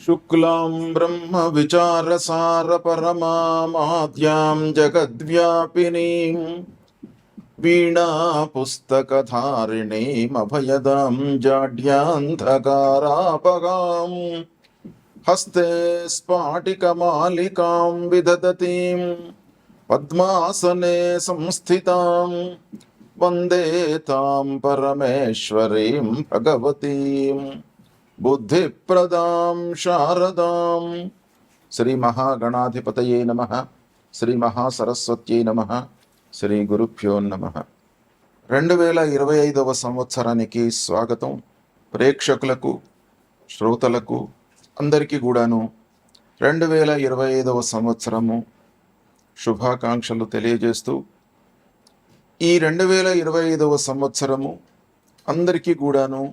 शुक्लां ब्रह्म विचारसार परमाद्यां जगद्व्यापिनीं वीणा पुस्तकधारिणीमभयदां जाड्यान्धकारापगां हस्ते स्फाटिकमालिकां विदधतीं पद्मासने संस्थितां वन्दे तां परमेश्वरीं भगवतीं बुद्धिप्रदां शारदां। श्री महागणाधिपतये नमः। శ్రీ మహాసరస్వత్యై నమః. శ్రీ గురుభ్యో నమః. 2025వ సంవత్సరానికి స్వాగతం. ప్రేక్షకులకు, శ్రోతలకు అందరికీ కూడాను 2025వ సంవత్సరము శుభాకాంక్షలు తెలియజేస్తూ, ఈ 2025వ సంవత్సరము అందరికీ కూడాను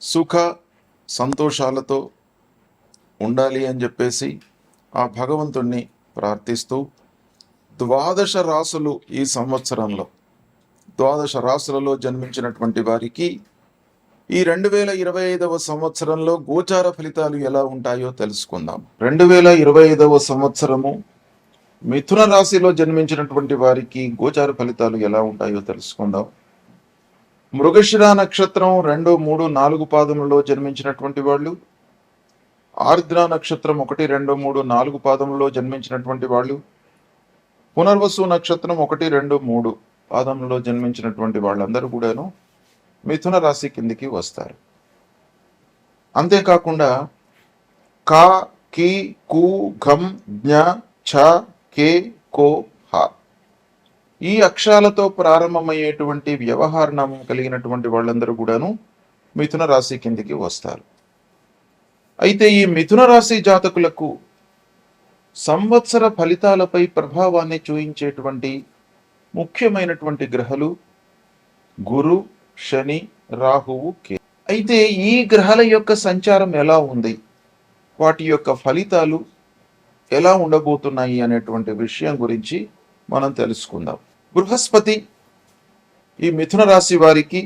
సుఖ సంతోషాలతో ఉండాలి అని చెప్పేసి ఆ భగవంతుణ్ణి ప్రార్థిస్తూ, 12 రాసులు ఈ సంవత్సరంలో 12 రాసులలో జన్మించినటువంటి వారికి ఈ 2025వ సంవత్సరంలో గోచార ఫలితాలు ఎలా ఉంటాయో తెలుసుకుందాం. 2025వ సంవత్సరము మిథున రాశిలో జన్మించినటువంటి వారికి గోచార ఫలితాలు ఎలా ఉంటాయో తెలుసుకుందాం. మృగశిర నక్షత్రం 2, 3, 4 పాదములలో జన్మించినటువంటి వాళ్ళు, ఆర్ద్ర నక్షత్రం 1, 2, 3, 4 పాదములలో జన్మించినటువంటి వాళ్ళు, పునర్వసు నక్షత్రం 1, 2, 3 పాదములలో జన్మించినటువంటి వాళ్ళందరూ కూడాను మిథున రాశి కిందికి వస్తారు. అంతేకాకుండా కా, కి, కు, ఘం, జ్ఞ, ఛ, కే, కో, హ ఈ అక్షరాలతో ప్రారంభమయ్యేటువంటి వ్యవహార నామం కలిగినటువంటి వాళ్ళందరూ కూడాను మిథున రాశి కిందికి వస్తారు. అయితే ఈ మిథున రాశి జాతకులకు సంవత్సర ఫలితాలపై ప్రభావాన్ని చూయించేటువంటి ముఖ్యమైనటువంటి గ్రహాలు గురు, శని, రాహువు, కే. అయితే ఈ గ్రహాల యొక్క సంచారం ఎలా ఉంది, వాటి యొక్క ఫలితాలు ఎలా ఉండబోతున్నాయి అనేటువంటి విషయం గురించి మనం తెలుసుకుందాం. బృహస్పతి ఈ మిథున రాశి వారికి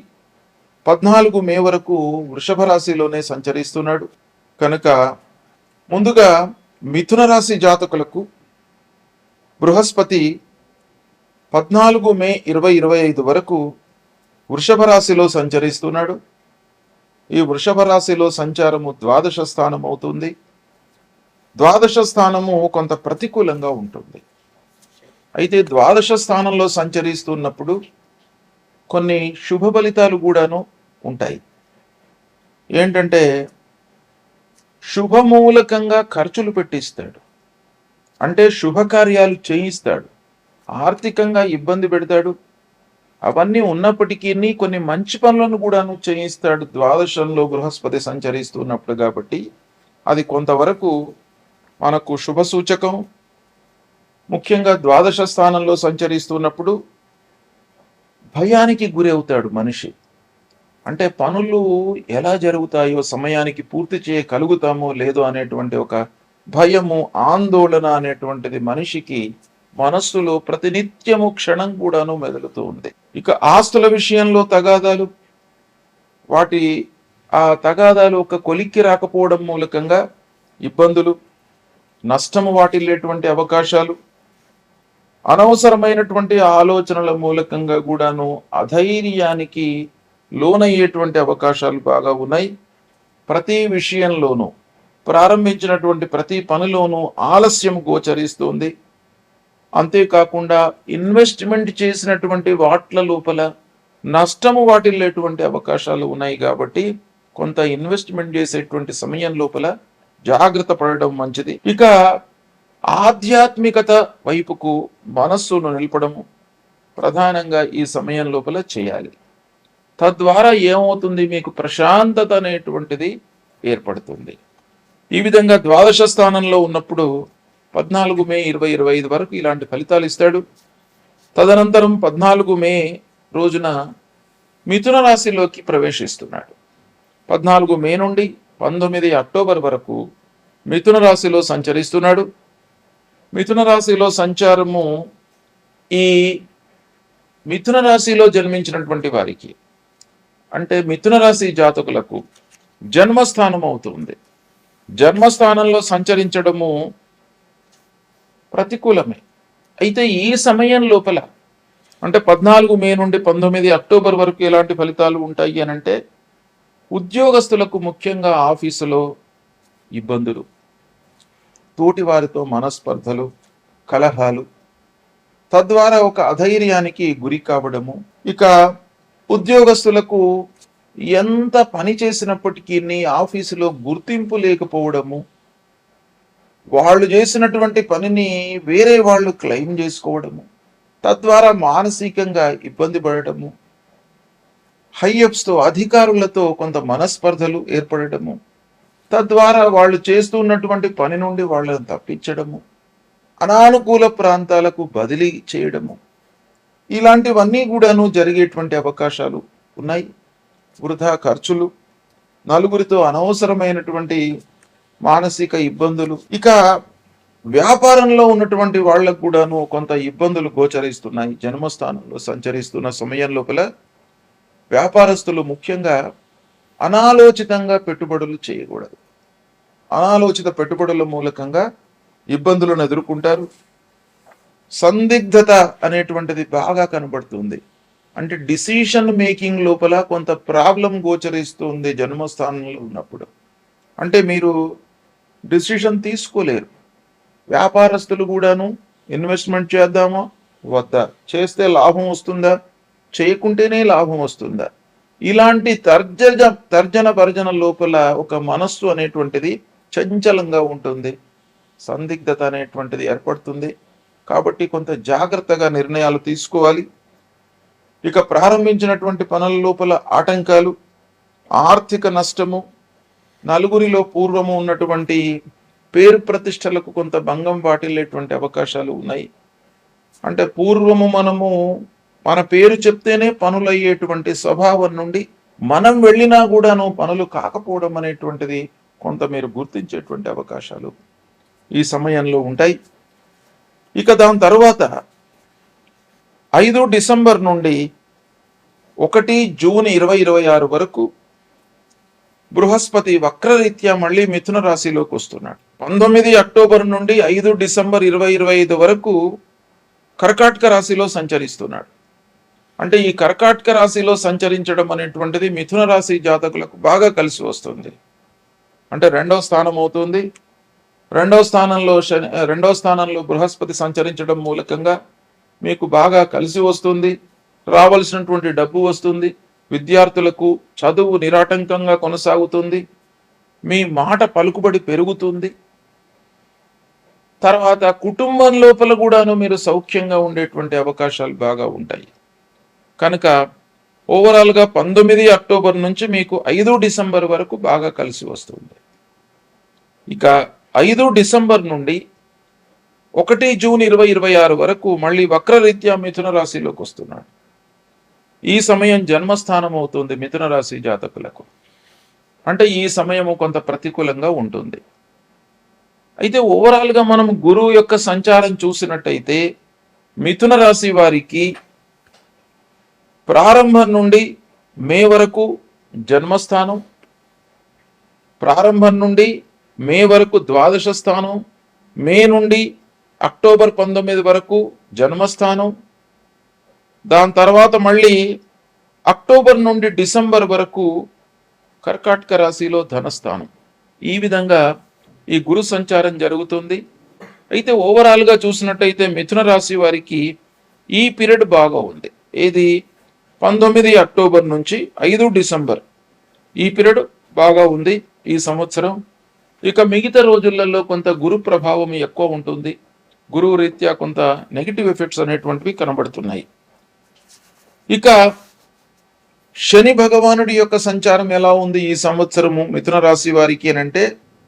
14 మే వరకు వృషభ రాశిలోనే సంచరిస్తున్నాడు కనుక ముందుగా మిథున రాశి జాతకులకు బృహస్పతి 14 మే 2025 వరకు వృషభ రాశిలో సంచరిస్తున్నాడు. ఈ వృషభ రాశిలో సంచారము 12వ స్థానం అవుతుంది. 12వ స్థానము కొంత ప్రతికూలంగా ఉంటుంది. అయితే 12వ స్థానంలో సంచరిస్తున్నప్పుడు కొన్ని శుభ ఫలితాలు కూడాను ఉంటాయి. ఏంటంటే శుభమూలకంగా ఖర్చులు పెట్టిస్తాడు, అంటే శుభకార్యాలు చేయిస్తాడు, ఆర్థికంగా ఇబ్బంది పెడతాడు. అవన్నీ ఉన్నప్పటికీ కొన్ని మంచి పనులను కూడాను చేయిస్తాడు 12ంలో బృహస్పతి సంచరిస్తున్నప్పుడు. కాబట్టి అది కొంతవరకు మనకు శుభ సూచకం. ముఖ్యంగా 12వ స్థానంలో సంచరిస్తున్నప్పుడు భయానికి గురి అవుతాడు మనిషి. అంటే పనులు ఎలా జరుగుతాయో, సమయానికి పూర్తి చేయగలుగుతామో లేదో అనేటువంటి ఒక భయము, ఆందోళన అనేటువంటిది మనిషికి మనస్సులో ప్రతినిత్యము క్షణం కూడాను మెదులుతూ ఉంది. ఇక ఆస్తుల విషయంలో తగాదాలు, వాటి ఆ తగాదాలు ఒక కొలిక్కి రాకపోవడం మూలకంగా ఇబ్బందులు, నష్టము వాటిల్లేటువంటి అవకాశాలు, అనవసరమైనటువంటి ఆలోచనల మూలకంగా కూడాను అధైర్యానికి లోనయ్యేటువంటి అవకాశాలు బాగా ఉన్నాయి. ప్రతి విషయంలోనూ, ప్రారంభించినటువంటి ప్రతి పనిలోనూ ఆలస్యం గోచరిస్తుంది. అంతేకాకుండా ఇన్వెస్ట్మెంట్ చేసినటువంటి వాట్ల లోపల నష్టము వాటిల్లేటువంటి అవకాశాలు ఉన్నాయి. కాబట్టి కొంత ఇన్వెస్ట్మెంట్ చేసేటువంటి సమయం లోపల జాగ్రత్త పడడం మంచిది. ఇక ఆధ్యాత్మికత వైపుకు మనస్సును నిలపడము ప్రధానంగా ఈ సమయం లోపల చేయాలి. తద్వారా ఏమవుతుంది, మీకు ప్రశాంతత అనేటువంటిది ఏర్పడుతుంది. ఈ విధంగా 12వ స్థానంలో ఉన్నప్పుడు 14 మే 2025 వరకు ఇలాంటి ఫలితాలు ఇస్తాడు. తదనంతరం 14 మే రోజున మిథున రాశిలోకి ప్రవేశిస్తున్నాడు. 14 మే నుండి 19 అక్టోబర్ వరకు మిథున రాశిలో సంచరిస్తున్నాడు. మిథున రాశిలో సంచారము ఈ మిథున రాశిలో జన్మించినటువంటి వారికి, అంటే మిథున రాశి జాతకులకు జన్మస్థానం అవుతుంది. జన్మస్థానంలో సంచరించడము ప్రతికూలమే. అయితే ఈ సమయం లోపల అంటే 14 మే నుండి 19 అక్టోబర్ వరకు ఎలాంటి ఫలితాలు ఉంటాయి అని అంటే, ఉద్యోగస్తులకు ముఖ్యంగా ఆఫీసులో ఇబ్బందులు, తోటి వారితో మనస్పర్ధలు, కలహాలు, తద్వారా ఒక అధైర్యానికి గురి కావడము. ఇక ఉద్యోగస్తులకు ఎంత పని చేసినప్పటికీ ఆఫీసులో గుర్తింపు లేకపోవడము, వాళ్ళు చేసినటువంటి పనిని వేరే వాళ్ళు క్లెయిమ్ చేసుకోవడము, తద్వారా మానసికంగా ఇబ్బంది పడటము, హైయప్స్తో అధికారులతో కొంత మనస్పర్ధలు ఏర్పడటము, తద్వారా వాళ్ళు చేస్తున్నటువంటి పని నుండి వాళ్ళని తప్పించడము, అనానుకూల ప్రాంతాలకు బదిలీ చేయడము, ఇలాంటివన్నీ కూడాను జరిగేటువంటి అవకాశాలు ఉన్నాయి. వృధా ఖర్చులు, నలుగురితో అనవసరమైనటువంటి మానసిక ఇబ్బందులు, ఇక వ్యాపారంలో ఉన్నటువంటి వాళ్లకు కూడాను కొంత ఇబ్బందులు గోచరిస్తున్నాయి. జన్మస్థానంలో సంచరిస్తున్న సమయం లోపల వ్యాపారస్తులు ముఖ్యంగా అనాలోచితంగా పెట్టుబడులు చేయకూడదు. అనాలోచిత పెట్టుబడుల మూలకంగా ఇబ్బందులను ఎదుర్కొంటారు. సందిగ్ధత అనేటువంటిది బాగా కనబడుతుంది. అంటే డిసిషన్ మేకింగ్ లోపల కొంత ప్రాబ్లం గోచరిస్తుంది జన్మస్థానంలో ఉన్నప్పుడు. అంటే మీరు డిసిషన్ తీసుకోలేరు. వ్యాపారస్తులు కూడాను ఇన్వెస్ట్మెంట్ చేద్దామా వద్దా, చేస్తే లాభం వస్తుందా, చేయకుంటేనే లాభం వస్తుందా, ఇలాంటి తర్జన భర్జన లోపల ఒక మనస్సు అనేటువంటిది చంచలంగా ఉంటుంది. సందిగ్ధత అనేటువంటిది ఏర్పడుతుంది. కాబట్టి కొంత జాగ్రత్తగా నిర్ణయాలు తీసుకోవాలి. ఇక ప్రారంభించినటువంటి పనుల లోపల ఆటంకాలు, ఆర్థిక నష్టము, నలుగురిలో పూర్వము ఉన్నటువంటి పేరు ప్రతిష్టలకు కొంత భంగం వాటిల్లేటువంటి అవకాశాలు ఉన్నాయి. అంటే పూర్వము మనము మన పేరు చెప్తేనే పనులు అయ్యేటువంటి స్వభావం నుండి మనం వెళ్ళినా కూడాను పనులు కాకపోవడం అనేటువంటిది కొంత మీరు గుర్తించేటువంటి అవకాశాలు ఈ సమయంలో ఉంటాయి. ఇక దాని తర్వాత 5 డిసెంబర్ నుండి 1 జూన్ 2026 వరకు బృహస్పతి వక్రరీత్యా మళ్ళీ మిథున రాశిలోకి వస్తున్నాడు. 19 అక్టోబర్ నుండి 5 డిసెంబర్ 2025 వరకు కర్కాటక రాశిలో సంచరిస్తున్నాడు. అంటే ఈ కర్కాటక రాశిలో సంచరించడం అనేటువంటిది మిథున రాశి జాతకులకు బాగా కలిసి వస్తుంది. అంటే 2వ స్థానం అవుతుంది. 2వ స్థానంలో బృహస్పతి సంచరించడం మూలకంగా మీకు బాగా కలిసి వస్తుంది. రావాల్సినటువంటి డబ్బు వస్తుంది. విద్యార్థులకు చదువు నిరాటంకంగా కొనసాగుతుంది. మీ మాట పలుకుబడి పెరుగుతుంది. తర్వాత కుటుంబం లోపల కూడాను మీరు సౌఖ్యంగా ఉండేటువంటి అవకాశాలు బాగా ఉంటాయి. కనుక ఓవరాల్గా 19 అక్టోబర్ నుంచి మీకు 5 డిసెంబర్ వరకు బాగా కలిసి వస్తుంది. ఇక 5 డిసెంబర్ నుండి 1 జూన్ 2026 వరకు మళ్ళీ వక్రరీత్యా మిథున రాశిలోకి వస్తున్నాడు. ఈ సమయం జన్మస్థానం అవుతుంది మిథున రాశి జాతకులకు. అంటే ఈ సమయము కొంత ప్రతికూలంగా ఉంటుంది. అయితే ఓవరాల్గా మనం గురువు యొక్క సంచారం చూసినట్టయితే మిథున రాశి వారికి ప్రారంభం నుండి మే వరకు జన్మస్థానం, ప్రారంభం నుండి మే వరకు ద్వాదశ స్థానం, మే నుండి అక్టోబర్ 19 వరకు జన్మస్థానం, దాని తర్వాత మళ్ళీ అక్టోబర్ నుండి డిసెంబర్ వరకు కర్కాటక రాశిలో ధనస్థానం. ఈ విధంగా ఈ గురు సంచారం జరుగుతుంది. అయితే ఓవరాల్గా చూసినట్టయితే మిథున రాశి వారికి ఈ పీరియడ్ బాగా ఉంది. ఏది 19 అక్టోబర్ నుంచి 5 డిసెంబర్ ఈ పీరియడ్ బాగా ఉంది ఈ సంవత్సరం. ఇక మిగతా రోజులలో కొంత గురు ప్రభావం ఎక్కువ ఉంటుంది. గురువు రీత్యా కొంత నెగిటివ్ ఎఫెక్ట్స్ అనేటువంటివి కనబడుతున్నాయి. ఇక శని భగవానుడి యొక్క సంచారం ఎలా ఉంది ఈ సంవత్సరము మిథున రాశి వారికి అంటే,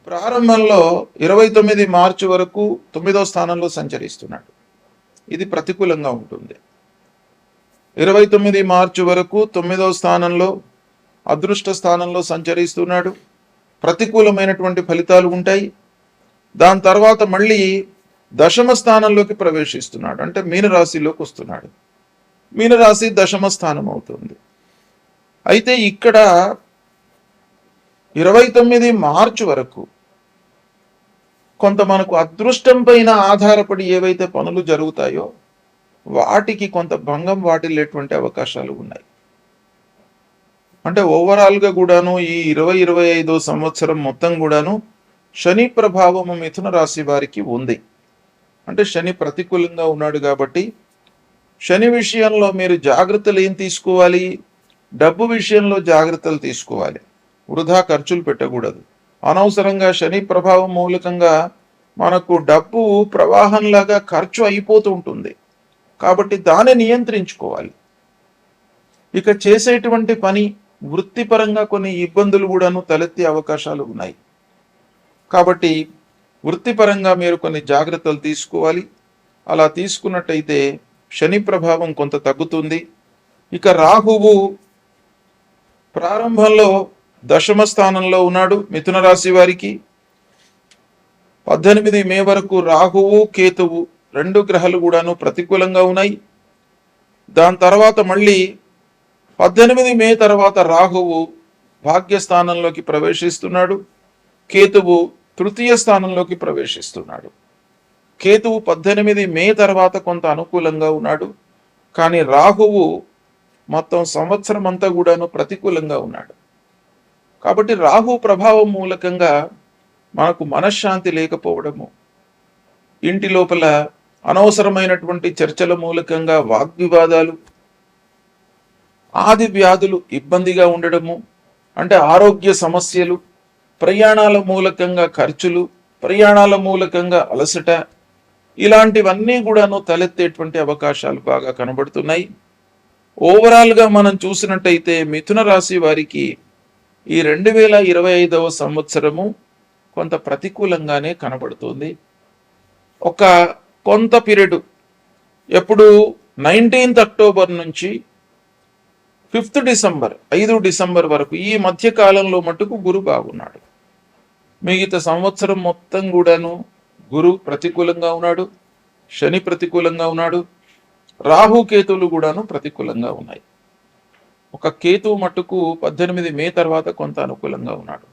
ప్రారంభంలో 29 మార్చి వరకు 9వ స్థానంలో సంచరిస్తున్నాడు. ఇది ప్రతికూలంగా ఉంటుంది. 29 మార్చి వరకు 9వ స్థానంలో అదృష్ట స్థానంలో సంచరిస్తున్నాడు. ప్రతికూలమైనటువంటి ఫలితాలు ఉంటాయి. దాని తర్వాత మళ్ళీ దశమ స్థానంలోకి ప్రవేశిస్తున్నాడు. అంటే మీనరాశిలోకి వస్తున్నాడు. మీనరాశి దశమ స్థానం అవుతుంది. అయితే ఇక్కడ 29 మార్చి వరకు కొంత మనకు అదృష్టం పైన ఆధారపడి ఏవైతే పనులు జరుగుతాయో వాటికి కొంత భంగం వాటిల్లేటువంటి అవకాశాలు ఉన్నాయి. అంటే ఓవరాల్గా కూడాను ఈ 2025 సంవత్సరం మొత్తం కూడాను శని ప్రభావము మిథున రాశి వారికి ఉంది. అంటే శని ప్రతికూలంగా ఉన్నాడు కాబట్టి శని విషయంలో మీరు జాగ్రత్తలు ఏం తీసుకోవాలి? డబ్బు విషయంలో జాగ్రత్తలు తీసుకోవాలి. వృధా ఖర్చులు పెట్టకూడదు. అనవసరంగా శని ప్రభావం మూలకంగా మనకు డబ్బు ప్రవాహంలాగా ఖర్చు అయిపోతూ ఉంటుంది. కాబట్టి దాన్ని నియంత్రించుకోవాలి. ఇక చేసేటువంటి పని వృత్తిపరంగా కొన్ని ఇబ్బందులు కూడాను తలెత్తే అవకాశాలు ఉన్నాయి. కాబట్టి వృత్తిపరంగా మీరు కొన్ని జాగ్రత్తలు తీసుకోవాలి. అలా తీసుకున్నట్టయితే శని ప్రభావం కొంత తగ్గుతుంది. ఇక రాహువు ప్రారంభంలో దశమ స్థానంలో ఉన్నాడు మిథున రాశి వారికి. 18 మే వరకు రాహువు కేతువు 2 గ్రహాలు కూడాను ప్రతికూలంగా ఉన్నాయి. దాని తర్వాత మళ్ళీ 18 మే తర్వాత రాహువు భాగ్యస్థానంలోకి ప్రవేశిస్తున్నాడు. కేతువు తృతీయ స్థానంలోకి ప్రవేశిస్తున్నాడు. కేతువు 18 మే తర్వాత కొంత అనుకూలంగా ఉన్నాడు. కానీ రాహువు మొత్తం సంవత్సరం అంతా కూడాను ప్రతికూలంగా ఉన్నాడు. కాబట్టి రాహు ప్రభావం మూలకంగా మనకు మనశ్శాంతి లేకపోవడము, ఇంటి లోపల అనవసరమైనటువంటి చర్చల మూలకంగా వాగ్వివాదాలు, ఆది వ్యాధులు ఇబ్బందిగా ఉండడము, అంటే ఆరోగ్య సమస్యలు, ప్రయాణాల మూలకంగా ఖర్చులు, ప్రయాణాల మూలకంగా అలసట, ఇలాంటివన్నీ కూడాను తలెత్తేటువంటి అవకాశాలు బాగా కనబడుతున్నాయి. ఓవరాల్గా మనం చూసినట్టయితే మిథున రాశి వారికి ఈ 2025 సంవత్సరము కొంత ప్రతికూలంగానే కనబడుతుంది. ఒక కొంత పీరియడ్ ఎప్పుడు 19th అక్టోబర్ నుంచి 5 డిసెంబర్ వరకు ఈ మధ్య కాలంలో మటుకు గురు బాగున్నాడు. మిగతా సంవత్సరం మొత్తం కూడాను గురు ప్రతికూలంగా ఉన్నాడు, శని ప్రతికూలంగా ఉన్నాడు, రాహుకేతువులు కూడాను ప్రతికూలంగా ఉన్నాయి. ఒక కేతువు మట్టుకు 18 మే తర్వాత కొంత అనుకూలంగా ఉన్నాడు.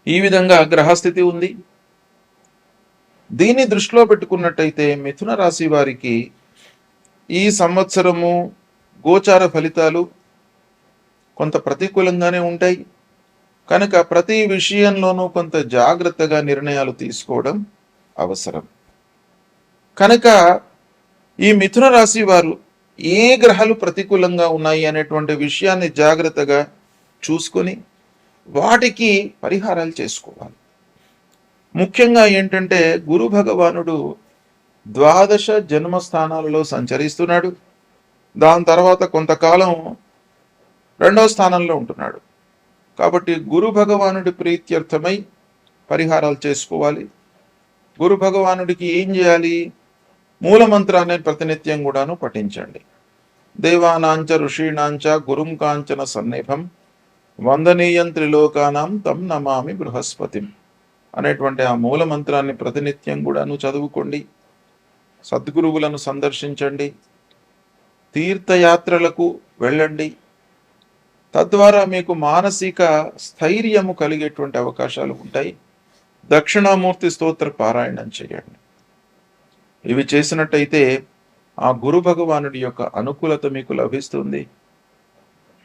ఈ విధంగా గ్రహస్థితి ఉంది. దీన్ని దృష్టిలో పెట్టుకున్నట్టయితే మిథున రాశి వారికి ఈ సంవత్సరము గోచార ఫలితాలు కొంత ప్రతికూలంగానే ఉంటాయి. కనుక ప్రతి విషయంలోనూ కొంత జాగ్రత్తగా నిర్ణయాలు తీసుకోవడం అవసరం. కనుక ఈ మిథున రాశి వారు ఏ గ్రహాలు ప్రతికూలంగా ఉన్నాయి అనేటువంటి విషయాన్ని జాగ్రత్తగా చూసుకొని వాటికి పరిహారాలు చేసుకోవాలి. ముఖ్యంగా ఏంటంటే గురు భగవానుడు 12 జన్మస్థానాలలో సంచరిస్తున్నాడు. దాని తర్వాత కొంతకాలం 2వ స్థానంలో ఉంటున్నాడు. కాబట్టి గురు భగవానుడి ప్రీత్యర్థమై పరిహారాలు చేసుకోవాలి. గురు భగవానుడికి ఏం చేయాలి? మూలమంత్రాన్ని ప్రతినిత్యం కూడాను పఠించండి. దేవానాంచ ఋషీణాంచ గురుం కాంచన సన్నిభం వందనీయం త్రిలోకానాం తం నమామి బృహస్పతిం అనేటువంటి ఆ మూలమంత్రాన్ని ప్రతినిత్యం కూడాను చదువుకోండి. సద్గురువులను సందర్శించండి. తీర్థయాత్రలకు వెళ్ళండి. తద్వారా మీకు మానసిక స్థైర్యము కలిగేటువంటి అవకాశాలు ఉంటాయి. దక్షిణామూర్తి స్తోత్ర పారాయణం చేయండి. ఇవి చేసినట్టయితే ఆ గురు భగవానుడి యొక్క అనుకూలత మీకు లభిస్తుంది.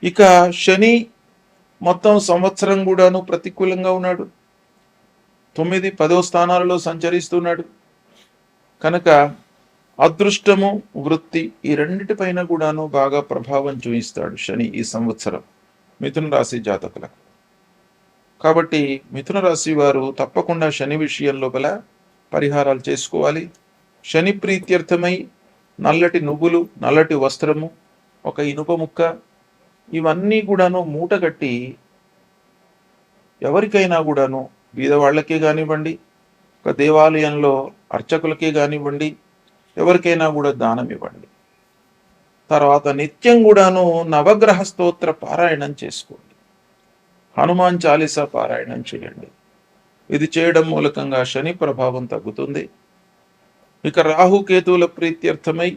ఇక శని మొత్తం సంవత్సరం కూడాను ప్రతికూలంగా ఉన్నాడు. 9, 10వ స్థానాలలో సంచరిస్తున్నాడు. కనుక అదృష్టము, వృత్తి ఈ రెండిటిపైన కూడాను బాగా ప్రభావం చూపిస్తాడు శని ఈ సంవత్సరం మిథున రాశి జాతకులకు. కాబట్టి మిథున రాశి వారు తప్పకుండా శని విషయం లోపల పరిహారాలు చేసుకోవాలి. శని ప్రీత్యర్థమై నల్లటి నువ్వులు, నల్లటి వస్త్రము, ఒక ఇనుప ముక్క ఇవన్నీ కూడాను మూటగట్టి ఎవరికైనా కూడాను బీదవాళ్ళకే కానివ్వండి, ఒక దేవాలయంలో అర్చకులకే కానివ్వండి, ఎవరికైనా కూడా దానం ఇవ్వండి. తర్వాత నిత్యం కూడాను నవగ్రహ స్తోత్ర పారాయణం చేసుకోండి. హనుమాన్ చాలీసా పారాయణం చేయండి. ఇది చేయడం మూలకంగా శని ప్రభావం తగ్గుతుంది. ఇక రాహుకేతువుల ప్రీత్యర్థమై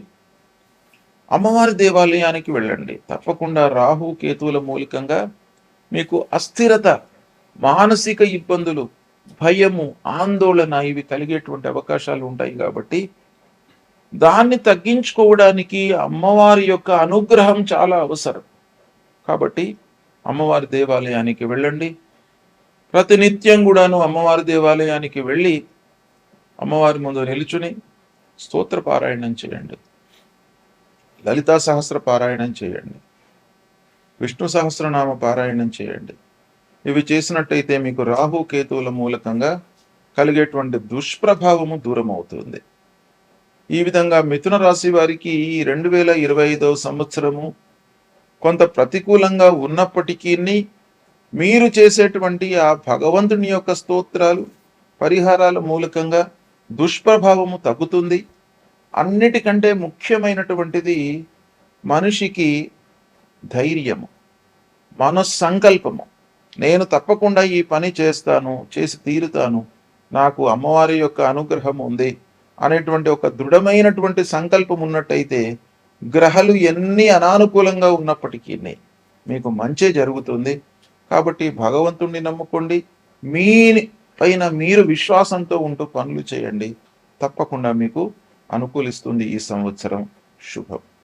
అమ్మవారి దేవాలయానికి వెళ్ళండి. తప్పకుండా రాహుకేతువుల మూలకంగా మీకు అస్థిరత, మానసిక ఇబ్బందులు, భయము, ఆందోళన ఇవి కలిగేటువంటి అవకాశాలు ఉంటాయి కాబట్టి దాన్ని తగ్గించుకోవడానికి అమ్మవారి యొక్క అనుగ్రహం చాలా అవసరం. కాబట్టి అమ్మవారి దేవాలయానికి వెళ్ళండి. ప్రతినిత్యం కూడాను అమ్మవారి దేవాలయానికి వెళ్ళి అమ్మవారి ముందు నిలుచుని స్తోత్ర పారాయణం చేయండి, లలితా సహస్ర పారాయణం చేయండి, విష్ణు సహస్రనామ పారాయణం చేయండి. ఇవి చేసినట్టయితే మీకు రాహు కేతువుల మూలకంగా కలిగేటువంటి దుష్ప్రభావము దూరం అవుతుంది. ఈ విధంగా మిథున రాశి వారికి 2025 సంవత్సరము కొంత ప్రతికూలంగా ఉన్నప్పటికీ మీరు చేసేటువంటి ఆ భగవంతుని యొక్క స్తోత్రాలు, పరిహారాల మూలకంగా దుష్ప్రభావము తగ్గుతుంది. అన్నిటికంటే ముఖ్యమైనటువంటిది మనిషికి ధైర్యము, మనస్సంకల్పము. నేను తప్పకుండా ఈ పని చేస్తాను, చేసి తీరుతాను, నాకు అమ్మవారి యొక్క అనుగ్రహం ఉంది అనేటువంటి ఒక దృఢమైనటువంటి సంకల్పం ఉన్నట్టయితే గ్రహాలు ఎన్ని అనానుకూలంగా ఉన్నప్పటికీ మీకు మంచే జరుగుతుంది. కాబట్టి భగవంతుణ్ణి నమ్ముకోండి, మీ పైన మీరు విశ్వాసంతో ఉంటూ పనులు చేయండి. తప్పకుండా మీకు అనుకూలిస్తుంది ఈ సంవత్సరం. శుభం.